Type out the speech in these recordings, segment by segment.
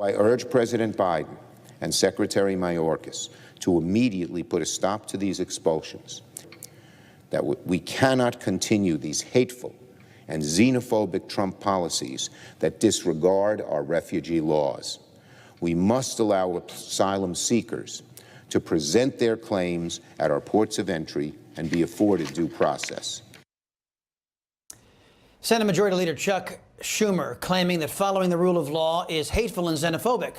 I urge President Biden and Secretary Mayorkas to immediately put a stop to these expulsions, that we cannot continue these hateful and xenophobic Trump policies that disregard our refugee laws. We must allow asylum seekers to present their claims at our ports of entry and be afforded due process. Senate Majority Leader Chuck Schumer claiming that following the rule of law is hateful and xenophobic.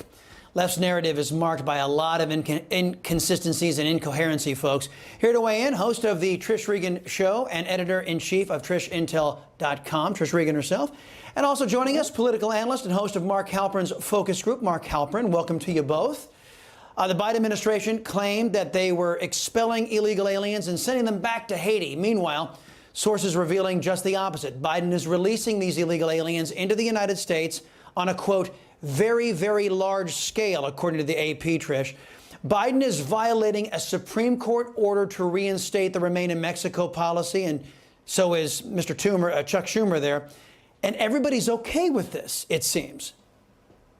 Left's narrative is marked by a lot of inconsistencies and incoherency, folks. Here to weigh in, host of the Trish Regan Show and editor-in-chief of TrishIntel.com, Trish Regan herself. And also joining us, political analyst and host of Mark Halperin's Focus Group, Mark Halperin. Welcome to you both. The Biden administration claimed that they were expelling illegal aliens and sending them back to Haiti. Meanwhile, sources revealing just the opposite. Biden is releasing these illegal aliens into the United States on a, quote, very, very large scale, according to the AP, Trish. Biden is violating a Supreme Court order to reinstate the Remain in Mexico policy, and so is Mr. Chuck Schumer there. And everybody's okay with this, it seems.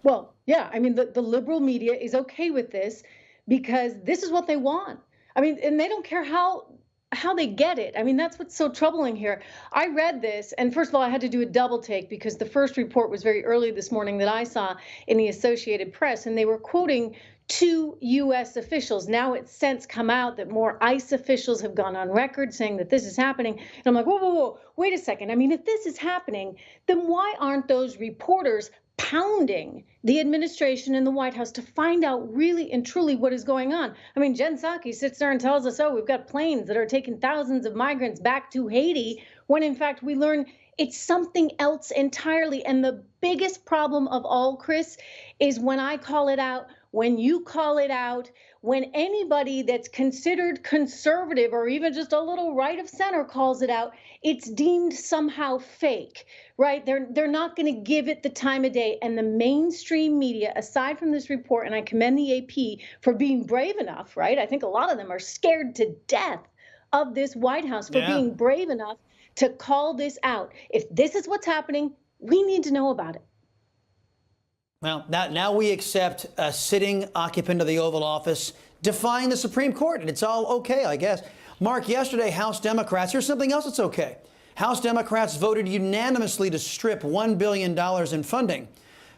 Well, yeah, I mean, the liberal media is okay with this because this is what they want. I mean, and they don't care how they get it. I mean, that's what's so troubling here. I read this, and first of all, I had to do a double take because the first report was very early this morning that I saw in the Associated Press, and they were quoting two U.S. officials. Now it's since come out that more ICE officials have gone on record saying that this is happening. And I'm like, whoa, whoa, whoa, wait a second. I mean, if this is happening, then why aren't those reporters pounding the administration and the White House to find out really and truly what is going on? I mean, Jen Psaki sits there and tells us, oh, we've got planes that are taking thousands of migrants back to Haiti, when in fact we learn it's something else entirely. And the biggest problem of all, Chris, is when I call it out, when you call it out, when anybody that's considered conservative or even just a little right of center calls it out, it's deemed somehow fake, right? They're not going to give it the time of day. And the mainstream media, aside from this report, and I commend the AP for being brave enough, right? I think a lot of them are scared to death of this White House for being brave enough to call this out. If this is what's happening, we need to know about it. Well, now we accept a sitting occupant of the Oval Office defying the Supreme Court, and it's all okay, I guess. Mark, yesterday, House Democrats, here's something else that's okay. House Democrats voted unanimously to strip $1 billion in funding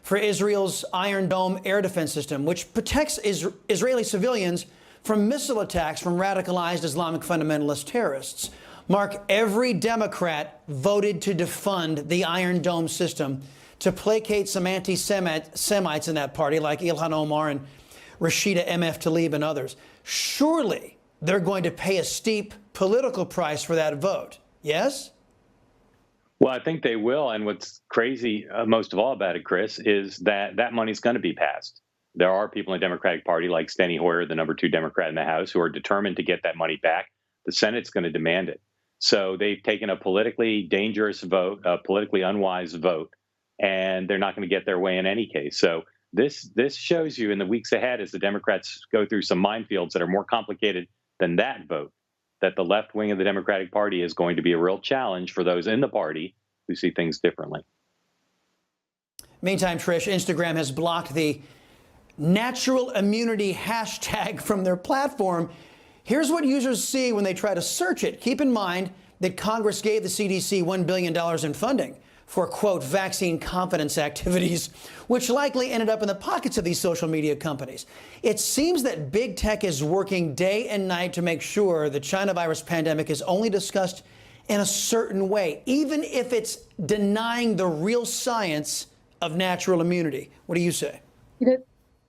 for Israel's Iron Dome air defense system, which protects Israeli civilians from missile attacks from radicalized Islamic fundamentalist terrorists. Mark, every Democrat voted to defund the Iron Dome system to placate some anti-Semites in that party, like Ilhan Omar and Rashida M.F. Tlaib and others. Surely they're going to pay a steep political price for that vote, yes? Well, I think they will. And what's crazy most of all about it, Chris, is that that money's going to be passed. There are people in the Democratic Party like Steny Hoyer, the #2 Democrat in the House, who are determined to get that money back. The Senate's going to demand it. So they've taken a politically dangerous vote, a politically unwise vote, and they're not going to get their way in any case. So this shows you in the weeks ahead, as the Democrats go through some minefields that are more complicated than that vote, that the left wing of the Democratic Party is going to be a real challenge for those in the party who see things differently. Meantime, Trish, Instagram has blocked the natural immunity hashtag from their platform. Here's what users see when they try to search it. Keep in mind that Congress gave the CDC $1 billion in funding for, quote, vaccine confidence activities, which likely ended up in the pockets of these social media companies. It seems that big tech is working day and night to make sure the China virus pandemic is only discussed in a certain way, even if it's denying the real science of natural immunity. What do you say?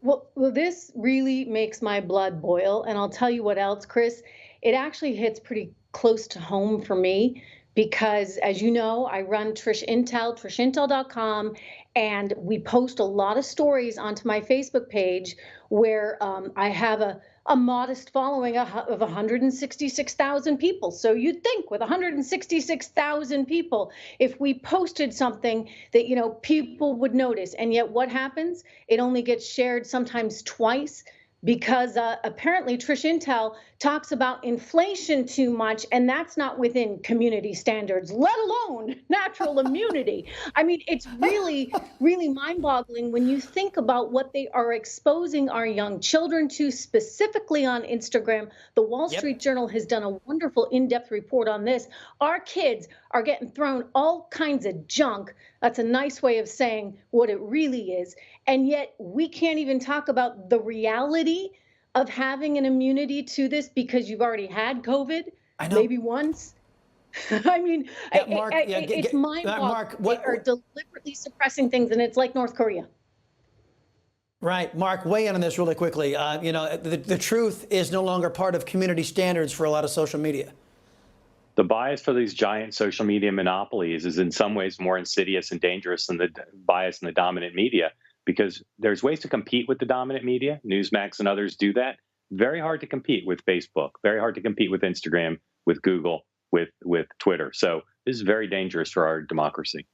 Well, this really makes my blood boil. And I'll tell you what else, Chris, it actually hits pretty close to home for me. Because, as you know, I run Trish Intel, TrishIntel.com, and we post a lot of stories onto my Facebook page where I have a modest following of 166,000 people. So you'd think with 166,000 people, if we posted something that, people would notice. And yet what happens? It only gets shared sometimes twice. because apparently Trish Intel talks about inflation too much, and that's not within community standards, let alone natural immunity. I mean, it's really, really mind-boggling when you think about what they are exposing our young children to, specifically on Instagram. The Wall Street Journal has done a wonderful in-depth report on this. Our kids are getting thrown all kinds of junk. That's a nice way of saying what it really is. And yet we can't even talk about the reality of having an immunity to this because you've already had COVID, maybe once. I mean, Mark, it's mind-boggling. Mark, they are deliberately suppressing things, and it's like North Korea. Right. Mark, weigh in on this really quickly. You know, the truth is no longer part of community standards for a lot of social media. The bias for these giant social media monopolies is in some ways more insidious and dangerous than the bias in the dominant media, because there's ways to compete with the dominant media. Newsmax and others do that. Very hard to compete with Facebook, very hard to compete with Instagram, with Google, with Twitter. So this is very dangerous for our democracy.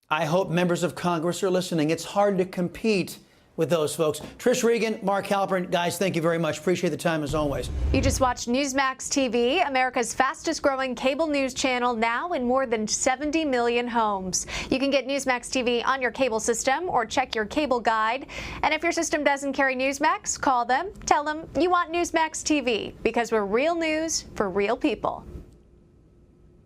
I hope members of Congress are listening. It's hard to compete with those folks. Trish Regan, Mark Halperin, guys, thank you very much. Appreciate the time as always. You just watched Newsmax TV, America's fastest growing cable news channel, now in more than 70 million homes. You can get Newsmax TV on your cable system or check your cable guide. And if your system doesn't carry Newsmax, call them, tell them you want Newsmax TV, because we're real news for real people.